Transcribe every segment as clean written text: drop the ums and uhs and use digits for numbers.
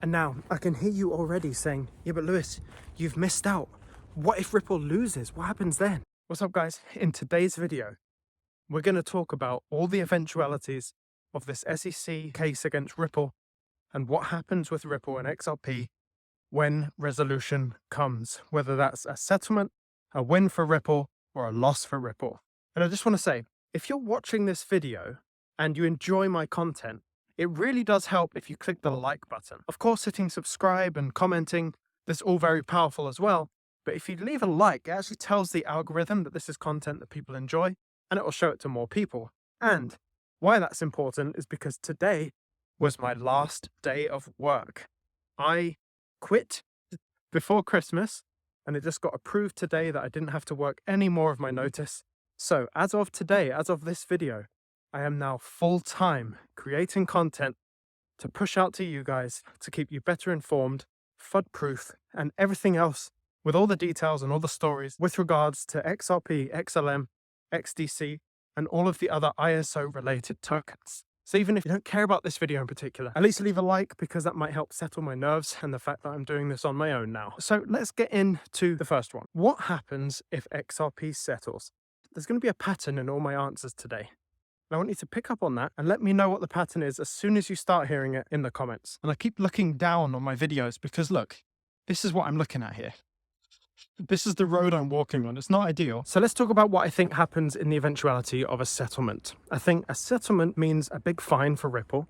And now I can hear you already saying, yeah, but Lewis, you've missed out. What if Ripple loses? What happens then? What's up, guys? In today's video, we're going to talk about all the eventualities of this SEC case against Ripple and what happens with Ripple and XRP when resolution comes, whether that's a settlement, a win for Ripple, or a loss for Ripple. And I just want to say, if you're watching this video and you enjoy my content, it really does help if you click the like button. Of course, hitting subscribe and commenting, that's all very powerful as well. But if you leave a like, it actually tells the algorithm that this is content that people enjoy, and it will show it to more people. And why that's important is because today was my last day of work. I quit before Christmas, and it just got approved today that I didn't have to work any more of my notice. So as of today, as of this video, I am now full-time creating content to push out to you guys to keep you better informed, FUD-proof, and everything else with all the details and all the stories with regards to XRP, XLM, XDC, and all of the other ISO-related tokens. So even if you don't care about this video in particular, at least leave a like because that might help settle my nerves and the fact that I'm doing this on my own now. So let's get into the first one. What happens if XRP settles? There's going to be a pattern in all my answers today. I want you to pick up on that and let me know what the pattern is as soon as you start hearing it in the comments. And I keep looking down on my videos because look, this is what I'm looking at here. This is the road I'm walking on. It's not ideal. So let's talk about what I think happens in the eventuality of a settlement. I think a settlement means a big fine for Ripple.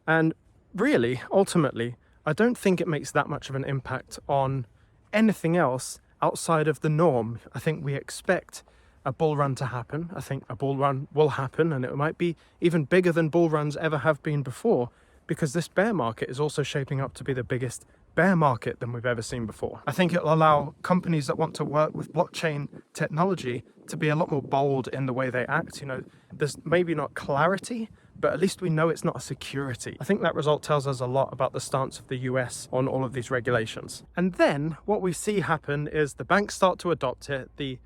And really, ultimately, I don't think it makes that much of an impact on anything else outside of the norm. I think we expect a bull run to happen. I think a bull run will happen, and it might be even bigger than bull runs ever have been before, because this bear market is also shaping up to be the biggest bear market than we've ever seen before. I think it'll allow companies that want to work with blockchain technology to be a lot more bold in the way they act. You know, there's maybe not clarity, but at least we know it's not a security. I think that result tells us a lot about the stance of the US on all of these regulations. And then what we see happen is the banks start to adopt it, the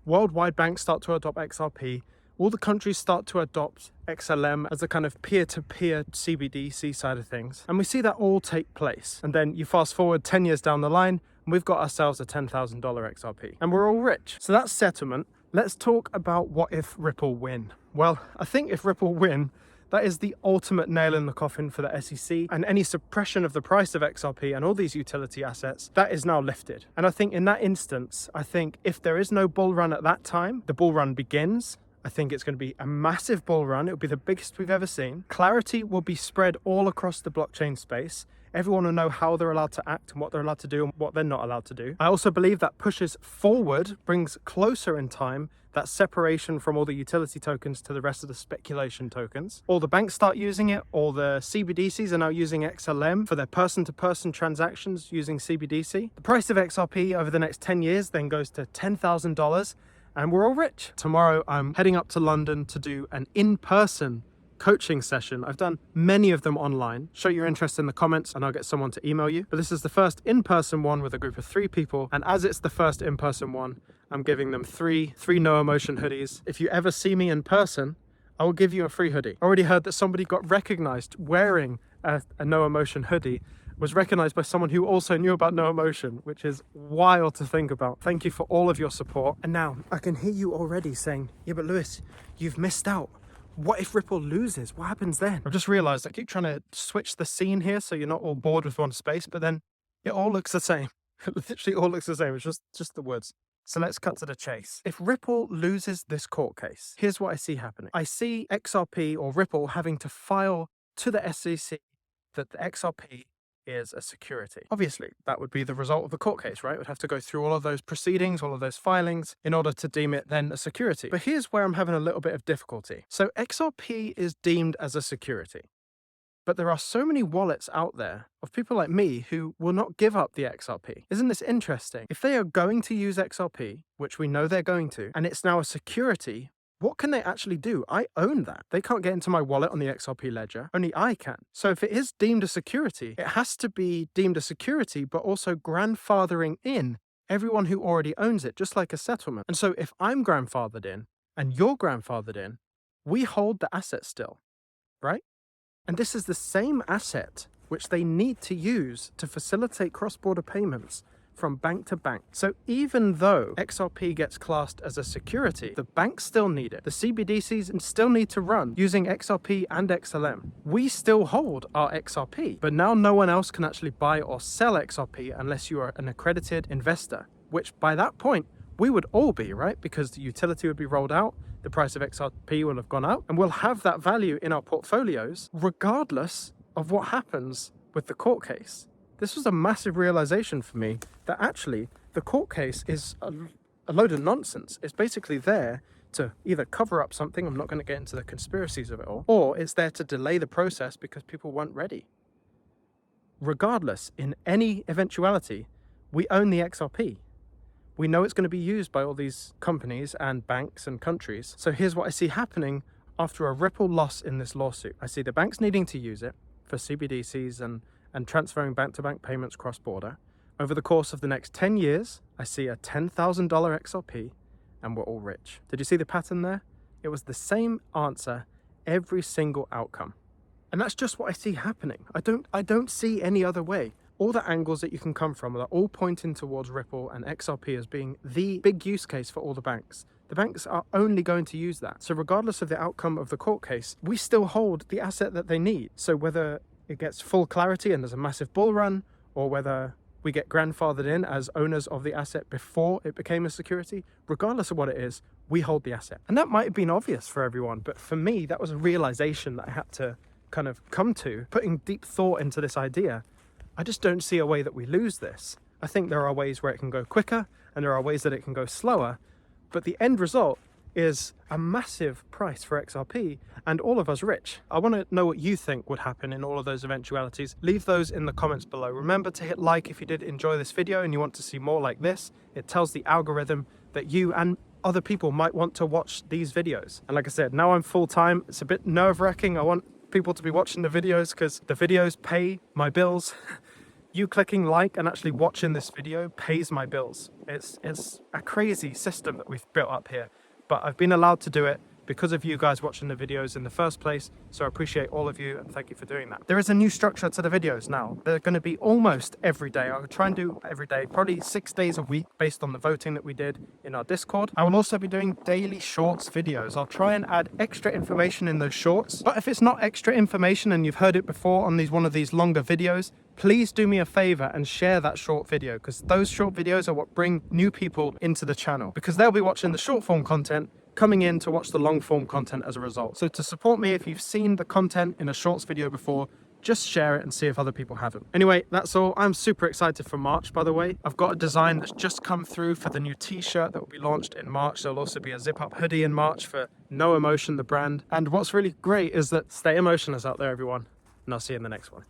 worldwide banks start to adopt XRP, all the countries start to adopt XLM as a kind of peer-to-peer CBDC side of things. And we see that all take place. And then you fast forward 10 years down the line, and we've got ourselves a $10,000 XRP. And we're all rich. So that's settlement. Let's talk about what if Ripple win. Well, I think if Ripple win, that is the ultimate nail in the coffin for the SEC, and any suppression of the price of XRP and all these utility assets, that is now lifted. And I think in that instance, I think if there is no bull run at that time, the bull run begins. I think it's going to be a massive bull run. It will be the biggest we've ever seen. Clarity will be spread all across the blockchain space. Everyone will know how they're allowed to act and what they're allowed to do and what they're not allowed to do. I also believe that pushes forward, brings closer in time, that separation from all the utility tokens to the rest of the speculation tokens. All the banks start using it. All the CBDCs are now using XLM for their person-to-person transactions using CBDC. The price of XRP over the next 10 years then goes to $10,000, and we're all rich. Tomorrow, I'm heading up to London to do an in-person coaching session. I've done many of them online. Show your interest in the comments and I'll get someone to email you. But this is the first in-person one with a group of 3 people. And as it's the first in-person one, I'm giving them three No Emotion hoodies. If you ever see me in person, I will give you a free hoodie. I already heard that somebody got recognized wearing a No Emotion hoodie, was recognized by someone who also knew about No Emotion, which is wild to think about. Thank you for all of your support. And now I can hear you already saying, yeah, but Lewis, you've missed out. What if Ripple loses? What happens then? I've just realized I keep trying to switch the scene here so you're not all bored with one space, but then it all looks the same. It literally all looks the same. It's just the words. So let's cut to the chase. If Ripple loses this court case, here's what I see happening. I see XRP or Ripple having to file to the SEC that the XRP is a security. Obviously, that would be the result of the court case, right? It would have to go through all of those proceedings, all of those filings in order to deem it then a security. But here's where I'm having a little bit of difficulty. So XRP is deemed as a security, but there are so many wallets out there of people like me who will not give up the XRP. Isn't this interesting? If they are going to use XRP, which we know they're going to, and it's now a security, what can they actually do? I own that. They can't get into my wallet on the XRP ledger. Only I can. So if it is deemed a security, it has to be deemed a security, but also grandfathering in everyone who already owns it, just like a settlement. And so if I'm grandfathered in and you're grandfathered in, we hold the asset still, right? And this is the same asset which they need to use to facilitate cross-border payments from bank to bank. So even though XRP gets classed as a security, the banks still need it. The CBDCs still need to run using XRP and XLM. We still hold our XRP, but now no one else can actually buy or sell XRP unless you are an accredited investor, which by that point, we would all be, right? Because the utility would be rolled out, the price of XRP will have gone up, and we'll have that value in our portfolios regardless of what happens with the court case. This was a massive realization for me that actually the court case is a load of nonsense. It's basically there to either cover up something, I'm not going to get into the conspiracies of it all, or it's there to delay the process because people weren't ready. Regardless, in any eventuality, we own the XRP. We know it's going to be used by all these companies and banks and countries. So here's what I see happening after a Ripple loss in this lawsuit. I see the banks needing to use it for CBDCs and transferring bank-to-bank payments cross-border. Over the course of the next 10 years, I see a $10,000 XRP and we're all rich. Did you see the pattern there? It was the same answer every single outcome. And that's just what I see happening. I don't see any other way. All the angles that you can come from are all pointing towards Ripple and XRP as being the big use case for all the banks. The banks are only going to use that. So regardless of the outcome of the court case, we still hold the asset that they need. So whether it gets full clarity and there's a massive bull run, or whether we get grandfathered in as owners of the asset before it became a security, regardless of what it is, we hold the asset. And that might have been obvious for everyone, but for me, that was a realization that I had to kind of come to, putting deep thought into this idea. I just don't see a way that we lose this. I think there are ways where it can go quicker and there are ways that it can go slower, but the end result is a massive price for XRP and all of us rich. I want to know what you think would happen in all of those eventualities. Leave those in the comments below. Remember to hit like if you did enjoy this video and you want to see more like this. It tells the algorithm that you and other people might want to watch these videos. And like I said, now I'm full-time. It's a bit nerve-wracking. I want people to be watching the videos because the videos pay my bills. You clicking like and actually watching this video pays my bills. It's a crazy system that we've built up here. But I've been allowed to do it because of you guys watching the videos in the first place. So I appreciate all of you and thank you for doing that. There is a new structure to the videos now. They're going to be almost every day. I'll try and do every day, probably 6 days a week based on the voting that we did in our Discord. I will also be doing daily shorts videos. I'll try and add extra information in those shorts. But if it's not extra information and you've heard it before on one of these longer videos, please do me a favor and share that short video, because those short videos are what bring new people into the channel, because they'll be watching the short form content coming in to watch the long form content as a result. So to support me, if you've seen the content in a shorts video before, just share it and see if other people haven't. Anyway, that's all. I'm super excited for March, by the way. I've got a design that's just come through for the new t-shirt that will be launched in March. There'll also be a zip-up hoodie in March for No Emotion, the brand. And what's really great is that stay emotionless out there, everyone. And I'll see you in the next one.